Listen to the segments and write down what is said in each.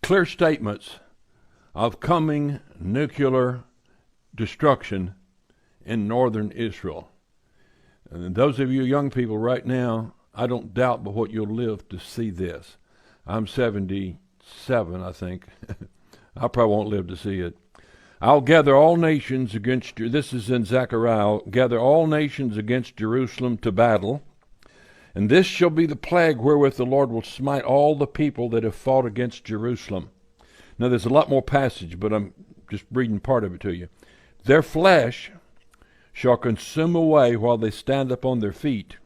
Clear statements of coming nuclear destruction in northern Israel. And those of you young people right now, I don't doubt but what you'll live to see this. I'm 77, I think. I probably won't live to see it. I'll gather all nations against you. This is in Zechariah. I'll gather all nations against Jerusalem to battle. And this shall be the plague wherewith the Lord will smite all the people that have fought against Jerusalem. Now there's a lot more passage, but I'm just reading part of it to you. Their flesh shall consume away while they stand upon their feet.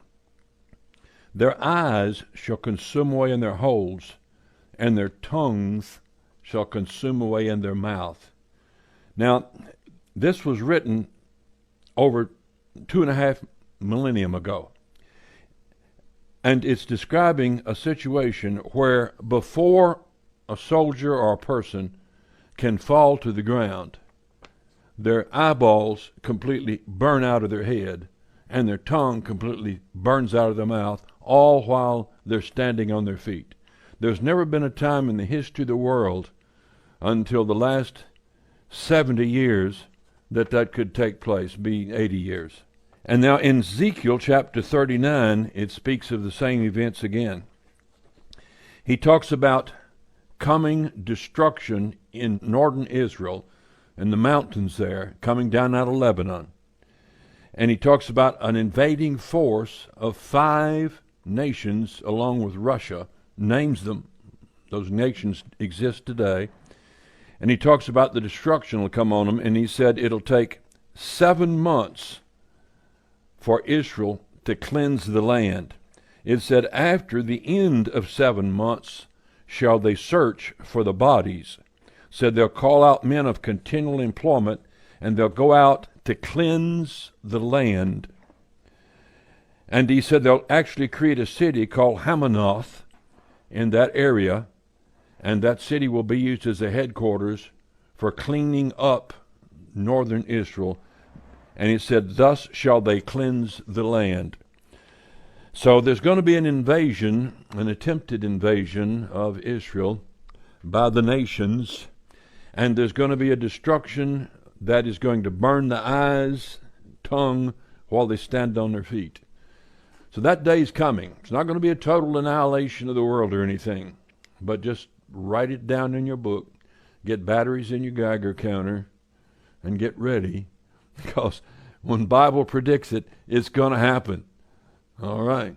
Their eyes shall consume away in their holes, and their tongues shall consume away in their mouth. Now, this was written over 2.5 millennium ago. And it's describing a situation where before a soldier or a person can fall to the ground, their eyeballs completely burn out of their head and their tongue completely burns out of their mouth, all while they're standing on their feet. There's never been a time in the history of the world until the last 70 years that could take place, be 80 years. And now in Ezekiel chapter 39, it speaks of the same events again. He talks about coming destruction in northern Israel and the mountains there, coming down out of Lebanon. And he talks about an invading force of 5 nations along with Russia, names them. Those nations exist today. And he talks about the destruction will come on them, and he said it'll take 7 months for Israel to cleanse the land. It said, after the end of 7 months shall they search for the bodies. Said they'll call out men of continual employment, and they'll go out to cleanse the land. And he said they'll actually create a city called Hamanoth in that area, and that city will be used as a headquarters for cleaning up northern Israel. And it said, thus shall they cleanse the land. So there's going to be an invasion, an attempted invasion of Israel by the nations. And there's going to be a destruction that is going to burn the eyes, tongue, while they stand on their feet. So that day's coming. It's not going to be a total annihilation of the world or anything. But just write it down in your book. Get batteries in your Geiger counter and get ready. Because when the Bible predicts it, it's going to happen. All right.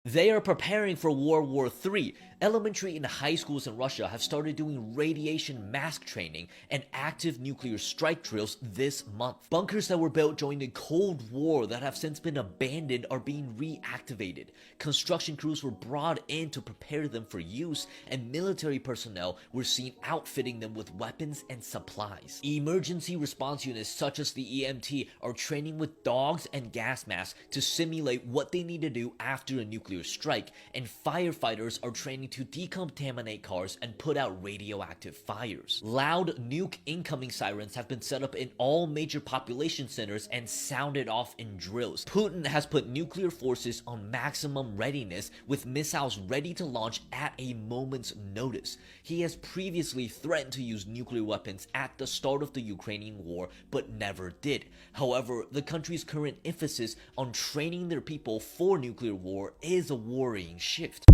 They are preparing for World War III. Elementary and high schools in Russia have started doing radiation mask training and active nuclear strike drills this month. Bunkers that were built during the Cold War that have since been abandoned are being reactivated. Construction crews were brought in to prepare them for use, and military personnel were seen outfitting them with weapons and supplies. Emergency response units such as the EMT are training with dogs and gas masks to simulate what they need to do after a nuclear strike, and firefighters are training to decontaminate cars and put out radioactive fires. Loud nuke incoming sirens have been set up in all major population centers and sounded off in drills. Putin has put nuclear forces on maximum readiness, with missiles ready to launch at a moment's notice. He has previously threatened to use nuclear weapons at the start of the Ukrainian war, but never did. However, the country's current emphasis on training their people for nuclear war is a worrying shift.